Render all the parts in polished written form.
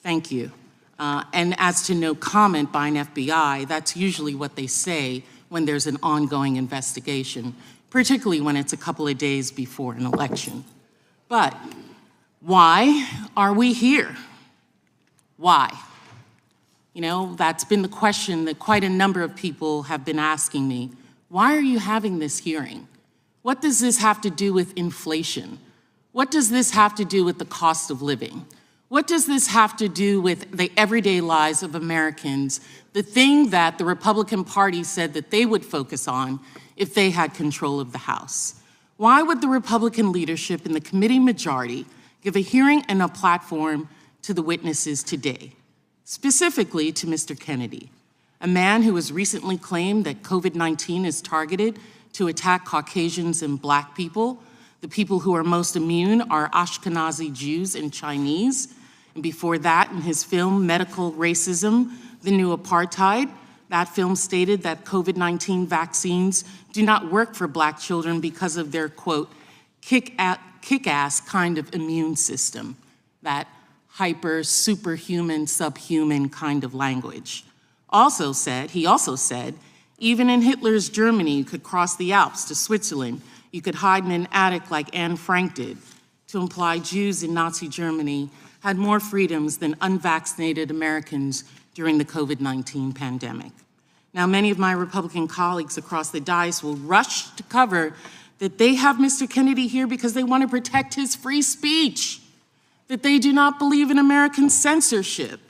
Thank you. And as to no comment by an FBI, that's usually what they say when there's an ongoing investigation, particularly when it's a couple of days before an election. But why are we here? Why? You know, that's been the question that quite a number of people have been asking me. Why are you having this hearing? What does this have to do with inflation? What does this have to do with the cost of living? What does this have to do with the everyday lives of Americans, the thing that the Republican Party said that they would focus on if they had control of the House? Why would the Republican leadership and the committee majority give a hearing and a platform to the witnesses today, specifically to Mr. Kennedy, a man who has recently claimed that COVID-19 is targeted to attack Caucasians and Black people? The people who are most immune are Ashkenazi Jews and Chinese. And before that, in his film, Medical Racism, The New Apartheid, that film stated that COVID-19 vaccines do not work for Black children because of their, quote, kick-ass kind of immune system, that hyper, superhuman, subhuman kind of language. He also said, even in Hitler's Germany, you could cross the Alps to Switzerland. You could hide in an attic like Anne Frank did, to imply Jews in Nazi Germany had more freedoms than unvaccinated Americans during the COVID-19 pandemic. Now, many of my Republican colleagues across the dais will rush to cover that they have Mr. Kennedy here because they want to protect his free speech, that they do not believe in American censorship.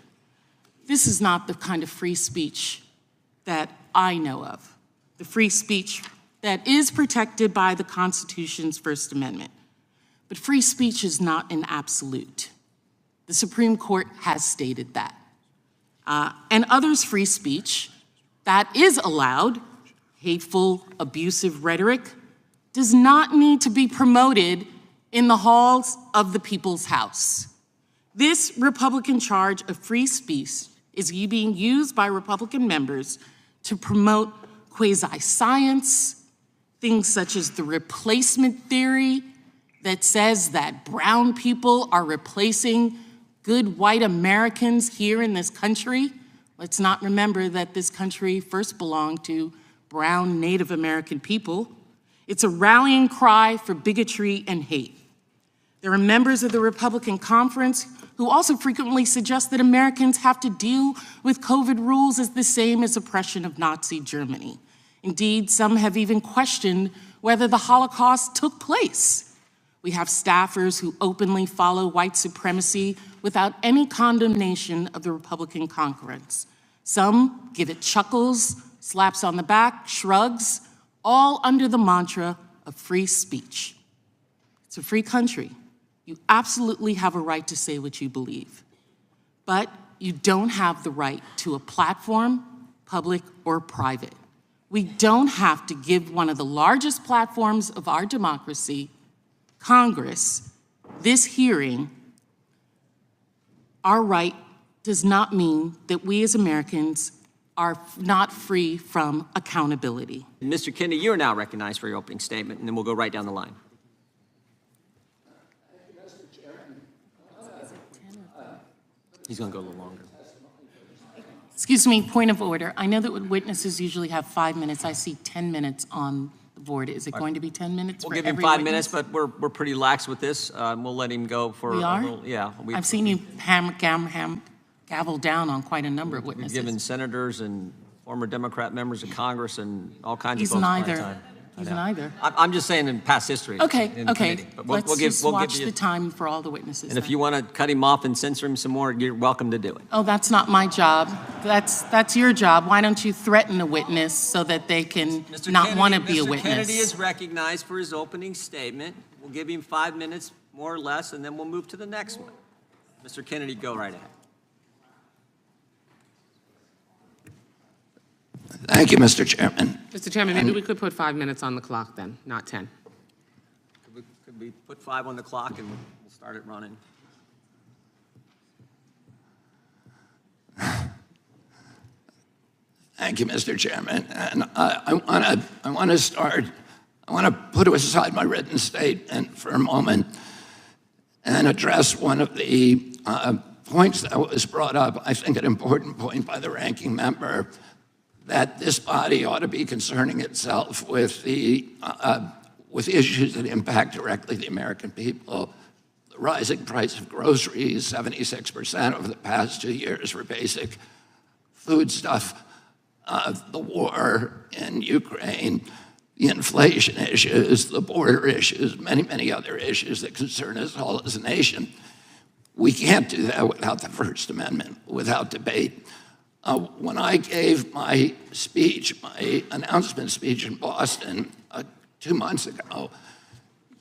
This is not the kind of free speech that I know of, the free speech that is protected by the Constitution's First Amendment. But free speech is not an absolute. The Supreme Court has stated that. And others' free speech that is allowed, hateful, abusive rhetoric, does not need to be promoted in the halls of the people's house. This Republican charge of free speech is being used by Republican members to promote quasi-science, things such as the replacement theory that says that brown people are replacing good white Americans here in this country. Let's not remember that this country first belonged to brown Native American people. It's a rallying cry for bigotry and hate. There are members of the Republican conference who also frequently suggest that Americans have to deal with COVID rules as the same as oppression of Nazi Germany. Indeed, some have even questioned whether the Holocaust took place. We have staffers who openly follow white supremacy without any condemnation of the Republican conference. Some give it chuckles, slaps on the back, shrugs, all under the mantra of free speech. It's a free country. You absolutely have a right to say what you believe, but you don't have the right to a platform, public or private. We don't have to give one of the largest platforms of our democracy, Congress, this hearing. Our right does not mean that we as Americans are not free from accountability. Mr. Kennedy, you are now recognized for your opening statement, and then we'll go right down the line. He's going to go a little longer. Excuse me, point of order. I know that witnesses usually have 5 minutes. I see 10 minutes on the board. Is it going to be 10 minutes for every witness? We'll give him 5 minutes, but we're pretty lax with this. We'll let him go for we are? a little. Yeah. I've seen you gavel down on quite a number of witnesses. We've given senators and former Democrat members of Congress and all kinds He's of folks neither. time. He's neither. I'm just saying in past history. Okay, okay. But let's just watch the time for all the witnesses. And if you want to cut him off and censor him some more, you're welcome to do it. Oh, that's not my job. That's your job. Why don't you threaten a witness so that they can not want to be a witness? Mr. Kennedy is recognized for his opening statement. We'll give him 5 minutes, more or less, and then we'll move to the next one. Mr. Kennedy, go right ahead. Thank you, Mr. Chairman. Mr. Chairman, maybe we could put 5 minutes on the clock then, not 10. Could we put 5 on the clock and we'll start it running? Thank you, Mr. Chairman. And I want to put aside my written statement for a moment and address one of the points that was brought up, I think an important point by the ranking member, that this body ought to be concerning itself with with issues that impact directly the American people. The rising price of groceries, 76% over the past 2 years for basic foodstuff, the war in Ukraine, the inflation issues, the border issues, many, many other issues that concern us all as a nation. We can't do that without the First Amendment, without debate. When I gave my speech, my announcement speech in Boston 2 months ago,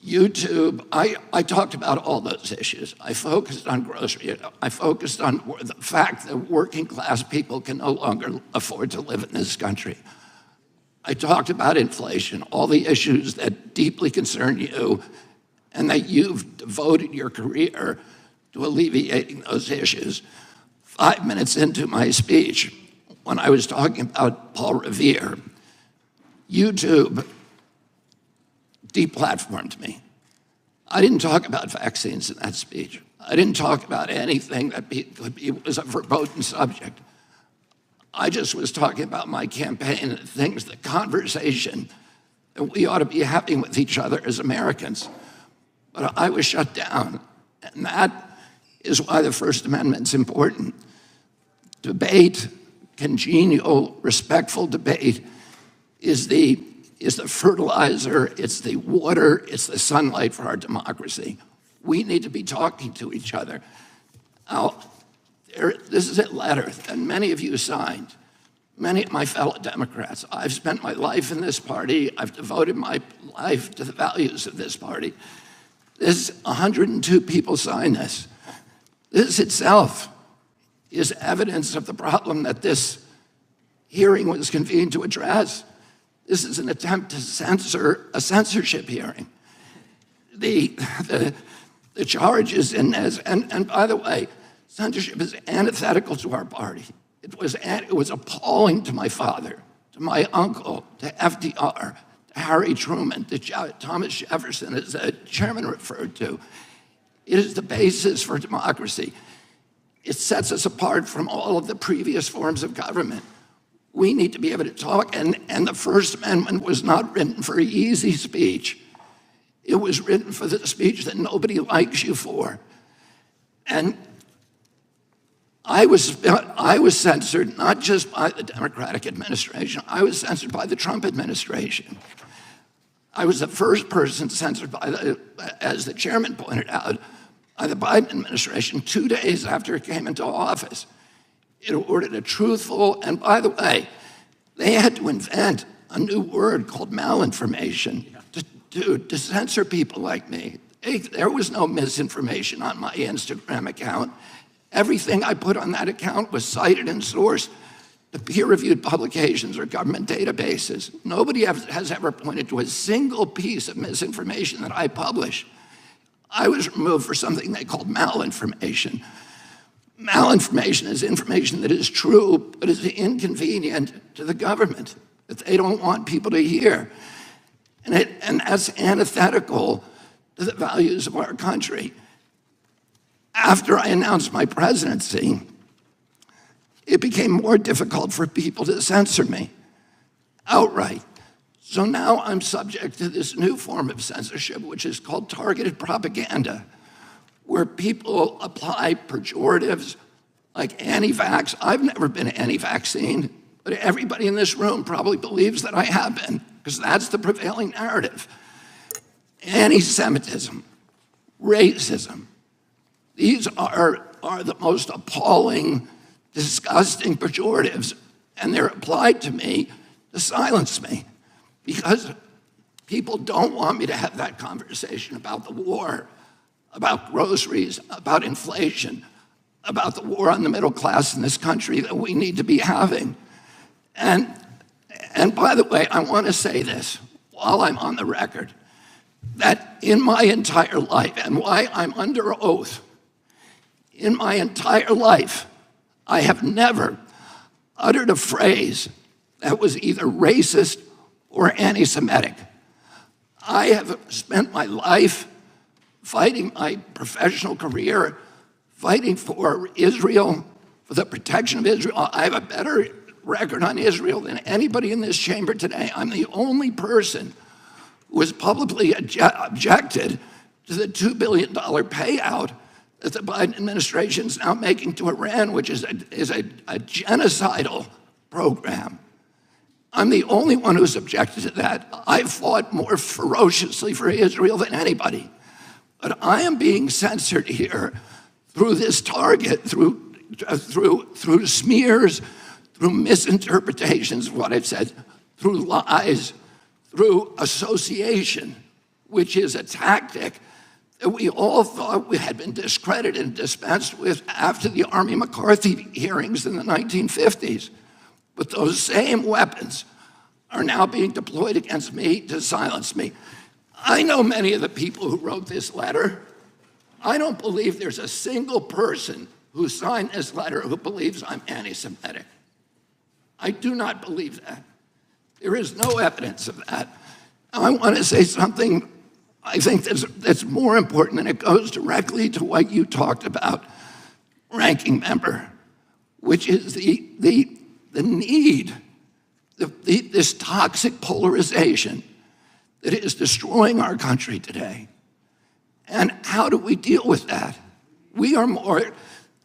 YouTube, I talked about all those issues. I focused on grocery. I focused on the fact that working class people can no longer afford to live in this country. I talked about inflation, all the issues that deeply concern you and that you've devoted your career to alleviating those issues. 5 minutes into my speech, when I was talking about Paul Revere, YouTube deplatformed me. I didn't talk about vaccines in that speech. I didn't talk about anything that was a verboten subject. I just was talking about my campaign and things, the conversation that we ought to be having with each other as Americans. But I was shut down, and that is why the First Amendment's important. Debate, congenial, respectful debate is the fertilizer, it's the water, it's the sunlight for our democracy. We need to be talking to each other. Now, this is a letter that many of you signed, many of my fellow Democrats. I've spent my life in this party. I've devoted my life to the values of this party. 102 people signed this. This itself is evidence of the problem that this hearing was convened to address. This is an attempt to censor a censorship hearing. The charges in this, and by the way, censorship is antithetical to our party. It was appalling to my father, to my uncle, to FDR, to Harry Truman, to Thomas Jefferson, as the chairman referred to. It is the basis for democracy. It sets us apart from all of the previous forms of government. We need to be able to talk, and the First Amendment was not written for easy speech. It was written for the speech that nobody likes you for. And I was censored not just by the Democratic administration, I was censored by the Trump administration. I was the first person censored by as the chairman pointed out, by the Biden administration 2 days after it came into office. It ordered a truthful, and by the way, they had to invent a new word called malinformation to censor people like me. There was no misinformation on my Instagram account. Everything I put on that account was cited and sourced to peer-reviewed publications or government databases. Nobody has ever pointed to a single piece of misinformation that I published. I was removed for something they called malinformation. Malinformation is information that is true, but is inconvenient to the government, that they don't want people to hear. And that's antithetical to the values of our country. After I announced my presidency, it became more difficult for people to censor me outright. So now I'm subject to this new form of censorship, which is called targeted propaganda, where people apply pejoratives like anti-vax. I've never been anti-vaccine, but everybody in this room probably believes that I have been, because that's the prevailing narrative. Anti-Semitism, racism, these are the most appalling, disgusting pejoratives, and they're applied to me to silence me, because people don't want me to have that conversation about the war, about groceries, about inflation, about the war on the middle class in this country that we need to be having. And by the way, I want to say this while I'm on the record, that in my entire life, and why I'm under oath, in my entire life, I have never uttered a phrase that was either racist or anti-Semitic. I have spent my life fighting my professional career, fighting for Israel, for the protection of Israel. I have a better record on Israel than anybody in this chamber today. I'm the only person who has publicly objected to the $2 billion payout that the Biden administration is now making to Iran, which is a genocidal program. I'm the only one who's objected to that. I fought more ferociously for Israel than anybody. But I am being censored here through this target, through smears, through misinterpretations of what I've said, through lies, through association, which is a tactic that we all thought we had been discredited and dispensed with after the Army McCarthy hearings in the 1950s. But those same weapons are now being deployed against me to silence me. I know many of the people who wrote this letter. I don't believe there's a single person who signed this letter who believes I'm anti-Semitic. I do not believe that. There is no evidence of that. Now, I want to say something I think that's more important, and it goes directly to what you talked about, ranking member, which is the need, this toxic polarization that is destroying our country today. And how do we deal with that?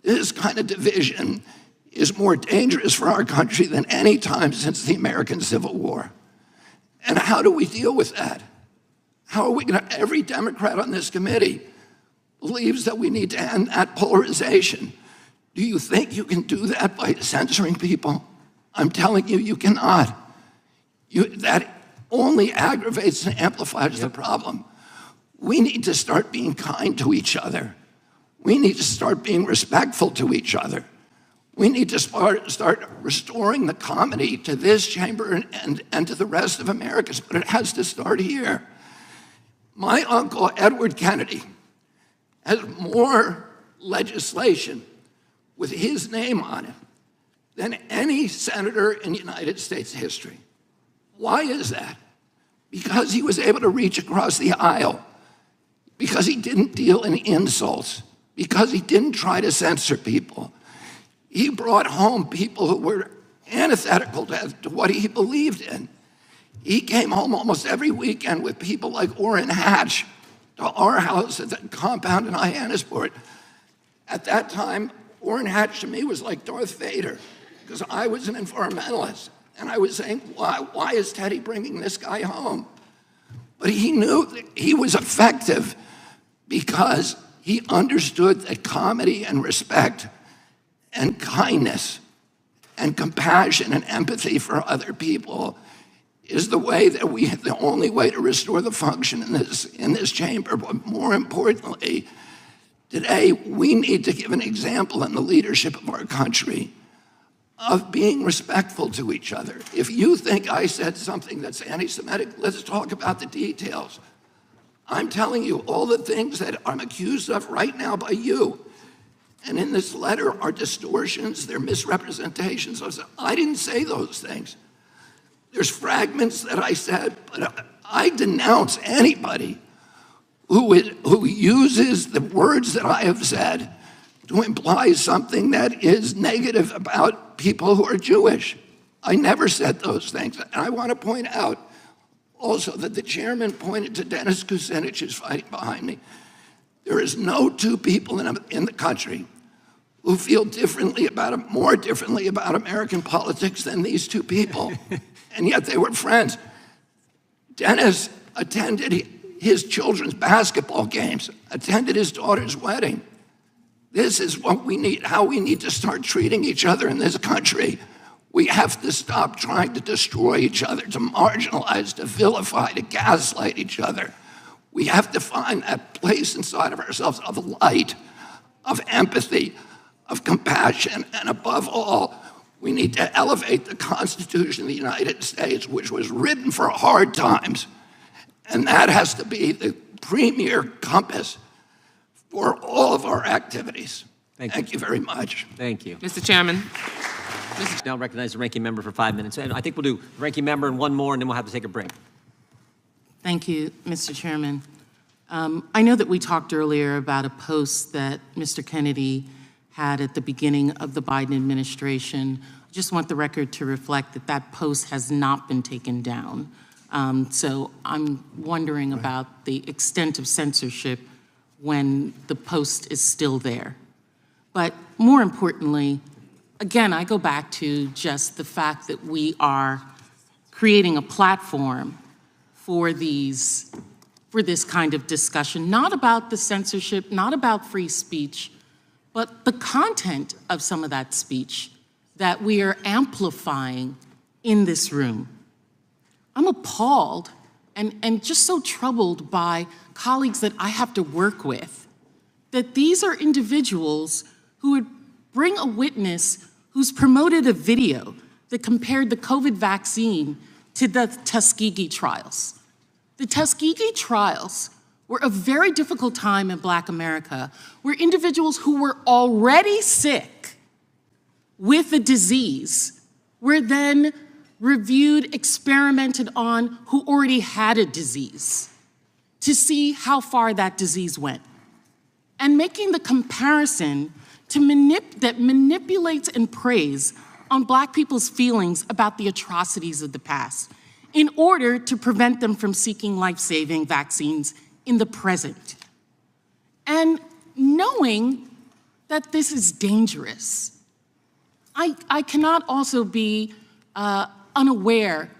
This kind of division is more dangerous for our country than any time since the American Civil War. And how do we deal with that? How are we every Democrat on this committee believes that we need to end that polarization. Do you think you can do that by censoring people? I'm telling you, you cannot. That only aggravates and amplifies the problem. We need to start being kind to each other. We need to start being respectful to each other. We need to start restoring the comedy to this chamber and to the rest of America, but it has to start here. My uncle, Edward Kennedy, has more legislation with his name on it than any senator in United States history. Why is that? Because he was able to reach across the aisle, because he didn't deal in insults, because he didn't try to censor people. He brought home people who were antithetical to what he believed in. He came home almost every weekend with people like Orrin Hatch to our house at the compound in Hyannisport. At that time, Orrin Hatch to me was like Darth Vader, because I was an environmentalist. And I was saying, why is Teddy bringing this guy home? But he knew that he was effective because he understood that comedy and respect and kindness and compassion and empathy for other people is the way that the only way to restore the function in this chamber. But more importantly, today we need to give an example in the leadership of our country of being respectful to each other. If you think I said something that's anti-Semitic, let's talk about the details. I'm telling you all the things that I'm accused of right now by you. And in this letter are distortions, they're misrepresentations. I didn't say those things. There's fragments that I said, but I denounce anybody who uses the words that I have said to imply something that is negative about people who are Jewish. I never said those things. And I want to point out also that the chairman pointed to Dennis Kucinich, who's fighting behind me. There is no two people in the country who feel more differently about American politics than these two people. And yet they were friends. Dennis attended his children's basketball games, attended his daughter's wedding. This is what we need, how we need to start treating each other in this country. We have to stop trying to destroy each other, to marginalize, to vilify, to gaslight each other. We have to find that place inside of ourselves of light, of empathy, of compassion, and above all, we need to elevate the Constitution of the United States, which was written for hard times. And that has to be the premier compass for all of our activities. Thank you very much. Thank you. Mr. Chairman. Now recognize the ranking member for 5 minutes. And I think we'll do ranking member and one more, and then we'll have to take a break. Thank you, Mr. Chairman. I know that we talked earlier about a post that Mr. Kennedy had at the beginning of the Biden administration. I just want the record to reflect that that post has not been taken down. So I'm wondering about the extent of censorship when the post is still there. But more importantly, again, I go back to just the fact that we are creating a platform for this kind of discussion, not about the censorship, not about free speech, but the content of some of that speech that we are amplifying in this room. I'm appalled and just so troubled by colleagues that I have to work with, that these are individuals who would bring a witness who's promoted a video that compared the COVID vaccine to the Tuskegee trials. The Tuskegee trials were a very difficult time in Black America, where individuals who were already sick with a disease were then reviewed, experimented on who already had a disease to see how far that disease went. And making the comparison that manipulates and preys on Black people's feelings about the atrocities of the past in order to prevent them from seeking life-saving vaccines in the present. And knowing that this is dangerous, I cannot also be unaware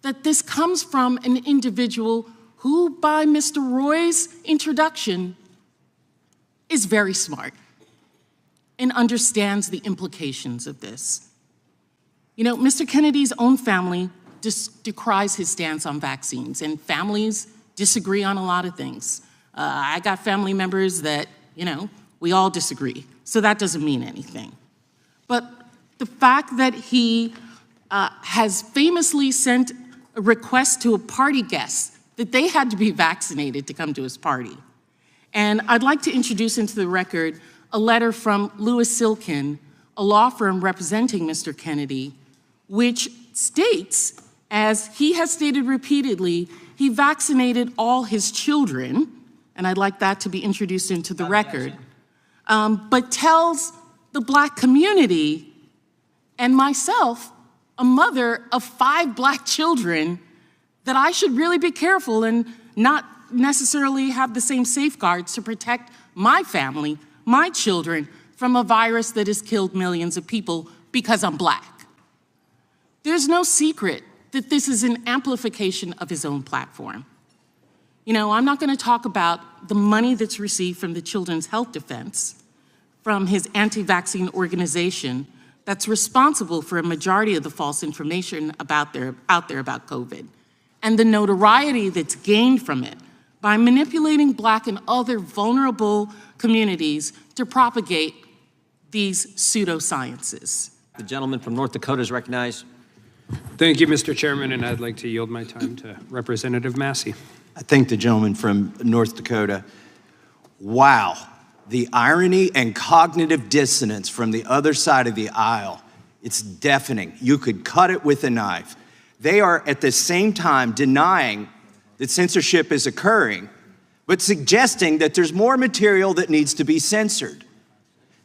that this comes from an individual who, by Mr. Roy's introduction, is very smart and understands the implications of this. You know, Mr. Kennedy's own family decries his stance on vaccines, and families disagree on a lot of things. I got family members that, you know, we all disagree, so that doesn't mean anything. But the fact that he has famously sent a request to a party guest that they had to be vaccinated to come to his party. And I'd like to introduce into the record a letter from Louis Silkin, a law firm representing Mr. Kennedy, which states, as he has stated repeatedly, he vaccinated all his children, and I'd like that to be introduced into the record, but tells the Black community and myself, a mother of 5 Black children, that I should really be careful and not necessarily have the same safeguards to protect my family, my children, from a virus that has killed millions of people because I'm Black. There's no secret that this is an amplification of his own platform. You know, I'm not going to talk about the money that's received from the Children's Health Defense, from his anti-vaccine organization that's responsible for a majority of the false information out there about COVID, and the notoriety that's gained from it by manipulating Black and other vulnerable communities to propagate these pseudosciences. The gentleman from North Dakota is recognized. Thank you, Mr. Chairman, and I'd like to yield my time to Representative Massey. I thank the gentleman from North Dakota. Wow, the irony and cognitive dissonance from the other side of the aisle, it's deafening. You could cut it with a knife. They are at the same time denying that censorship is occurring, but suggesting that there's more material that needs to be censored.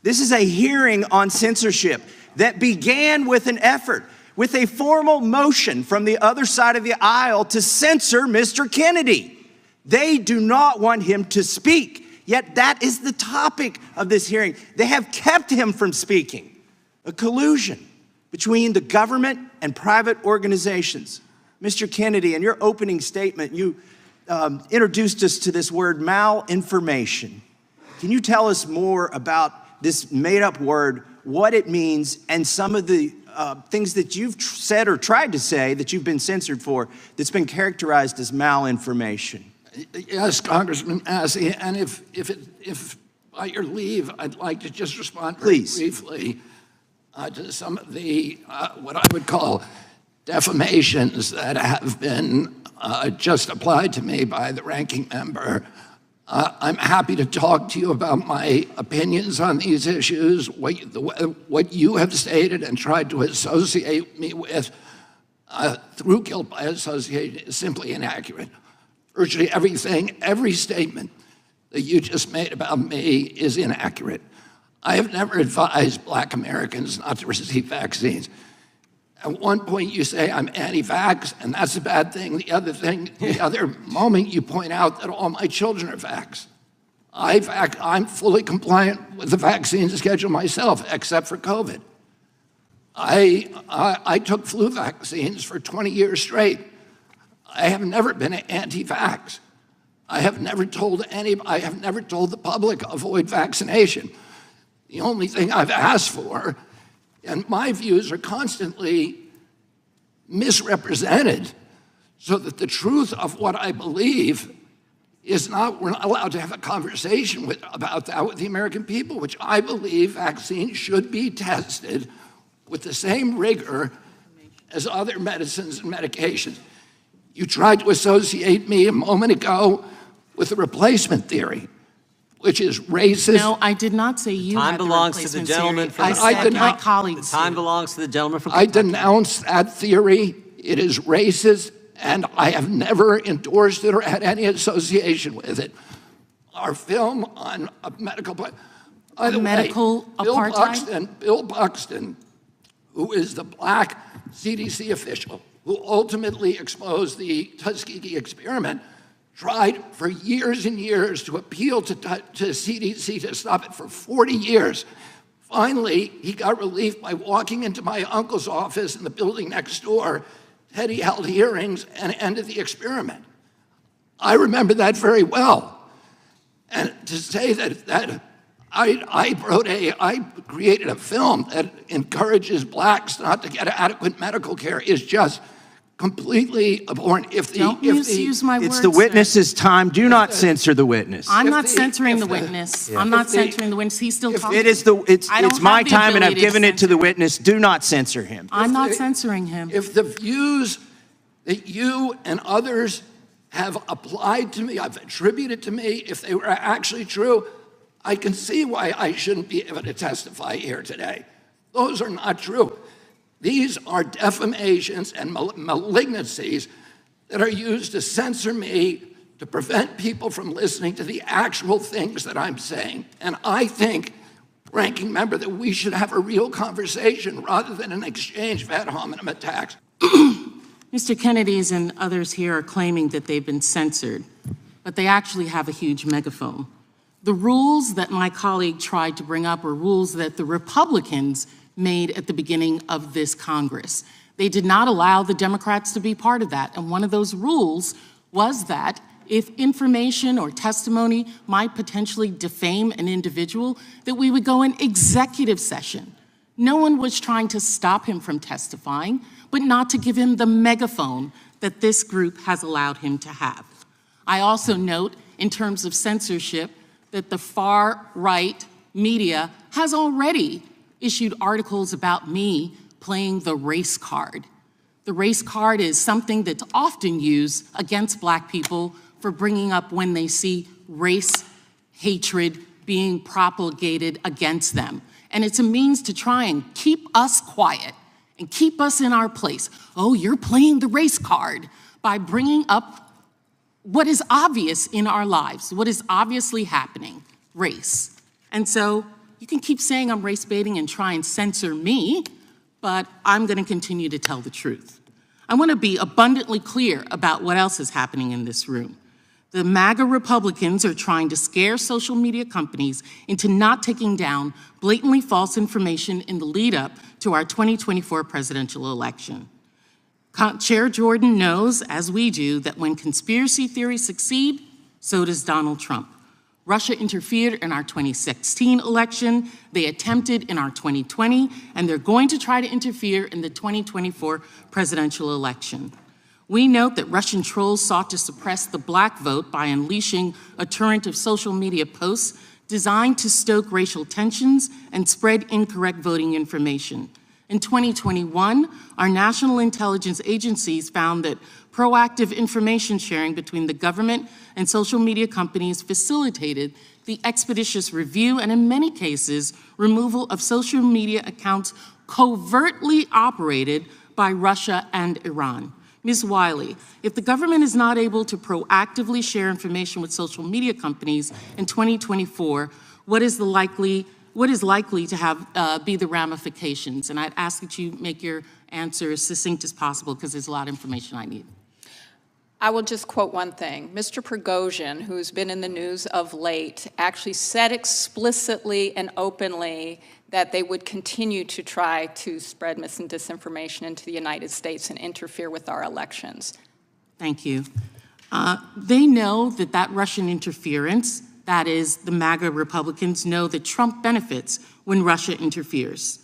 This is a hearing on censorship that began with an effort, with a formal motion from the other side of the aisle to censor Mr. Kennedy. They do not want him to speak, yet that is the topic of this hearing. They have kept him from speaking. A collusion between the government and private organizations. Mr. Kennedy, in your opening statement, you introduced us to this word malinformation. Can you tell us more about this made-up word, what it means, and some of the things that you've said or tried to say that you've been censored for that's been characterized as malinformation? Yes, Congressman Massey, and if by your leave, I'd like to just respond very briefly to some of the, what I would call defamations that have been just applied to me by the ranking member. I'm happy to talk to you about my opinions on these issues, what you have stated and tried to associate me with through guilt by association is simply inaccurate. Virtually everything, every statement that you just made about me is inaccurate. I have never advised Black Americans not to receive vaccines. At one point you say I'm anti-vax, and that's a bad thing. The other moment you point out that all my children are vax. I'm fully compliant with the vaccine schedule myself, except for COVID. I took flu vaccines for 20 years straight. I have never been anti-vax. I have never told the public avoid vaccination. The only thing I've asked for, and my views are constantly misrepresented, so that the truth of what I believe is not, we're not allowed to have a conversation about that with the American people, which I believe vaccines should be tested with the same rigor as other medicines and medications. You tried to associate me a moment ago with the replacement theory, which is racist. No, I did not say you Time had the belongs to the replacement gentleman theory. from I the said my The colleagues. time belongs to the gentleman from I Kentucky. denounce that theory. It is racist, and I have never endorsed it or had any association with it. Our film on a medical, by the medical way, Bill apartheid? Buxton, who is the Black CDC official who ultimately exposed the Tuskegee experiment, tried for years and years to appeal to CDC to stop it for 40 years. Finally, he got relief by walking into my uncle's office in the building next door. Teddy held hearings and ended the experiment. I remember that very well. And to say that I created a film that encourages Blacks not to get adequate medical care is just completely abhorrent. Don't misuse my words. It's the sir. witness's time. Do not censor the witness. I'm not censoring the witness. I'm not censoring the witness. He's still talking. It's my time, and I've given it to the censor. witness. Do not censor him. I'm not censoring him. If the views that you and others have applied to me, I've attributed to me, if they were actually true, I can see why I shouldn't be able to testify here today. Those are not true. These are defamations and malignancies that are used to censor me, to prevent people from listening to the actual things that I'm saying. And I think, ranking member, that we should have a real conversation rather than an exchange of ad hominem attacks. Mr. Kennedy's and others here are claiming that they've been censored, but they actually have a huge megaphone. The rules that my colleague tried to bring up are rules that the Republicans made at the beginning of this Congress. They did not allow the Democrats to be part of that. And one of those rules was that if information or testimony might potentially defame an individual, that we would go in executive session. No one was trying to stop him from testifying, but not to give him the megaphone that this group has allowed him to have. I also note, in terms of censorship, that the far-right media has already issued articles about me playing the race card. The race card is something that's often used against Black people for bringing up when they see race hatred being propagated against them. And it's a means to try and keep us quiet and keep us in our place. Oh, you're playing the race card by bringing up what is obvious in our lives, what is obviously happening, race. And so you can keep saying I'm race baiting and try and censor me, but I'm going to continue to tell the truth. I want to be abundantly clear about what else is happening in this room. The MAGA Republicans are trying to scare social media companies into not taking down blatantly false information in the lead up to our 2024 presidential election. Chair Jordan knows, as we do, that when conspiracy theories succeed, so does Donald Trump. Russia interfered in our 2016 election, they attempted in our 2020, and they're going to try to interfere in the 2024 presidential election. We note that Russian trolls sought to suppress the Black vote by unleashing a torrent of social media posts designed to stoke racial tensions and spread incorrect voting information. In 2021, our national intelligence agencies found that proactive information sharing between the government and social media companies facilitated the expeditious review and, in many cases, removal of social media accounts covertly operated by Russia and Iran. Ms. Wiley, if the government is not able to proactively share information with social media companies in 2024, what is likely to have be the ramifications? And I'd ask that you make your answer as succinct as possible because there's a lot of information I need. I will just quote one thing. Mr. Prigozhin, who's been in the news of late, actually said explicitly and openly that they would continue to try to spread mis and disinformation into the United States and interfere with our elections. Thank you. They know that Russian interference, that is, the MAGA Republicans know that Trump benefits when Russia interferes.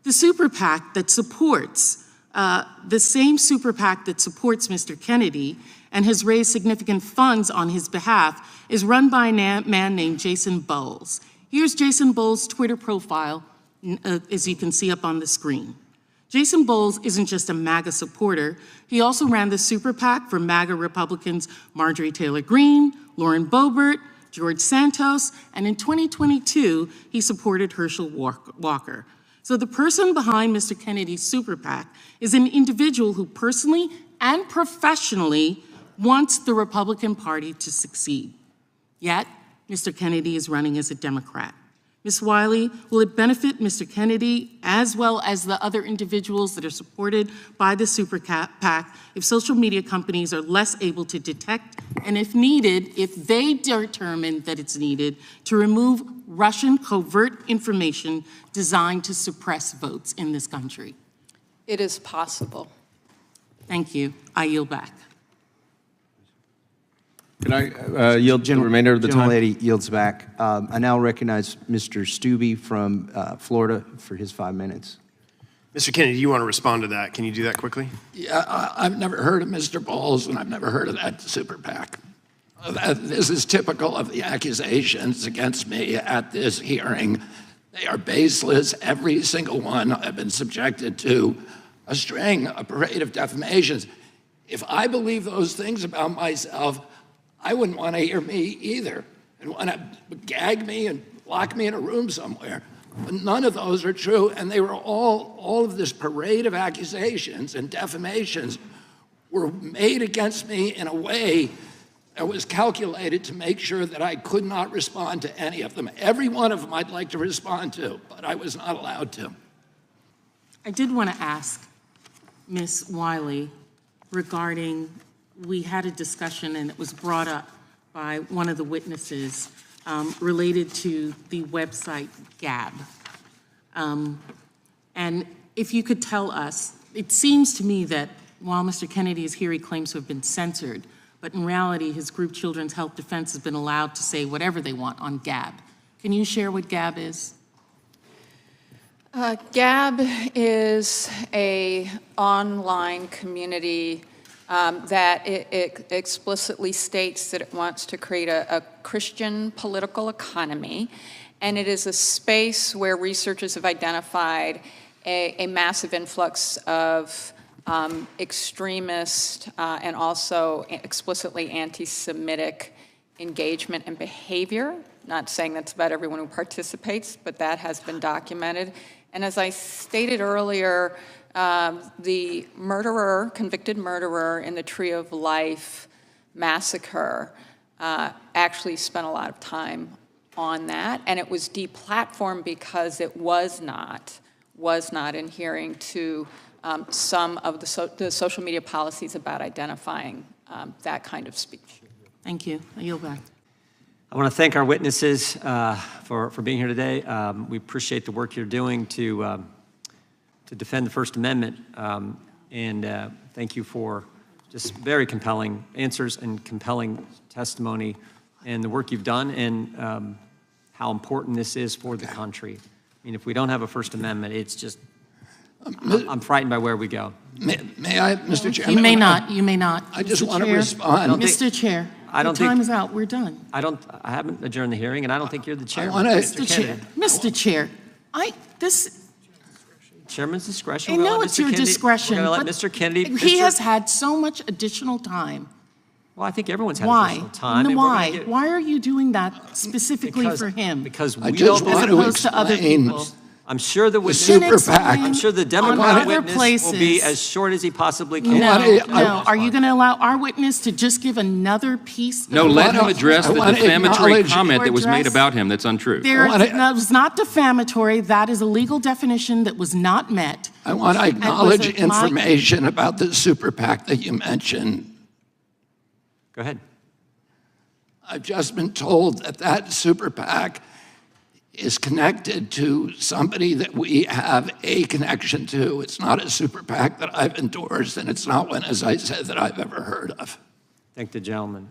The super PAC that supports, the same super PAC that supports Mr. Kennedy and has raised significant funds on his behalf is run by a man named Jason Bowles. Here's Jason Bowles' Twitter profile, as you can see up on the screen. Jason Bowles isn't just a MAGA supporter, he also ran the super PAC for MAGA Republicans Marjorie Taylor Greene, Lauren Boebert, George Santos, and in 2022, he supported Herschel Walker. So the person behind Mr. Kennedy's super PAC is an individual who personally and professionally wants the Republican Party to succeed. Yet, Mr. Kennedy is running as a Democrat. Ms. Wiley, will it benefit Mr. Kennedy as well as the other individuals that are supported by the super PAC if social media companies are less able to detect and, if needed, if they determine that it's needed, to remove Russian covert information designed to suppress votes in this country? It is possible. Thank you. I yield back. Can I yield the remainder of the time? Gentlelady yields back. I now recognize Mr. Stubbe from Florida for his 5 minutes. Mr. Kennedy, do you want to respond to that? Can you do that quickly? Yeah, I've never heard of Mr. Bowles, and I've never heard of that super PAC. This is typical of the accusations against me at this hearing. They are baseless, every single one. I've been subjected to a parade of defamations. If I believe those things about myself, I wouldn't want to hear me either and want to gag me and lock me in a room somewhere. But none of those are true, and they were all of this parade of accusations and defamations were made against me in a way that was calculated to make sure that I could not respond to any of them. Every one of them I'd like to respond to, but I was not allowed to. I did want to ask Ms. Wiley regarding, we had a discussion and it was brought up by one of the witnesses related to the website Gab. And if you could tell us, it seems to me that while Mr. Kennedy is here, he claims to have been censored, but in reality, his group Children's Health Defense has been allowed to say whatever they want on Gab. Can you share what Gab is? Gab is an online community that it explicitly states that it wants to create a Christian political economy, and it is a space where researchers have identified a massive influx of extremist and also explicitly anti-Semitic engagement and behavior. Not saying that's about everyone who participates, but that has been documented. And as I stated earlier, the convicted murderer in the Tree of Life massacre actually spent a lot of time on that, and it was deplatformed because it was not adhering to some of the social media policies about identifying that kind of speech. Thank you. I yield back. I want to thank our witnesses for being here today. We appreciate the work you're doing to defend the First Amendment, and thank you for just very compelling answers and compelling testimony and the work you've done and how important this is for the country. I mean, if we don't have a First Amendment, it's just, I'm frightened by where we go. May I, Mr. Chairman? You may not. You may not. I just Mr. want to Chair, respond. Mr. Chair, the time is out. We're done. I haven't adjourned the hearing, and I don't think you're the chair. Mr. Chair, Mr. Chair, Chairman's discretion. I know it's your discretion, We're going but to let Mr. Kennedy. he has had so much additional time. Well, I think everyone's had Why? additional time. and we're Why? gonna Why are you doing that specifically for him? Because I we just don't. want As to opposed to other explain. people. I'm sure the witness, super PAC. I'm sure the On Democratic other witness will be places. as short as he possibly can. No. Are you going to allow our witness to just give another piece? No, of let him wanna- address I the wanna defamatory acknowledge- comment that was made Address- about him that's untrue. That was not defamatory. That is a legal definition that was not met. I want to was acknowledge it my- information about the super PAC that you mentioned. Go ahead. I've just been told that that super PAC is connected to somebody that we have a connection to. It's not a super PAC that I've endorsed, and it's not one, as I said, that I've ever heard of. Thank the gentleman.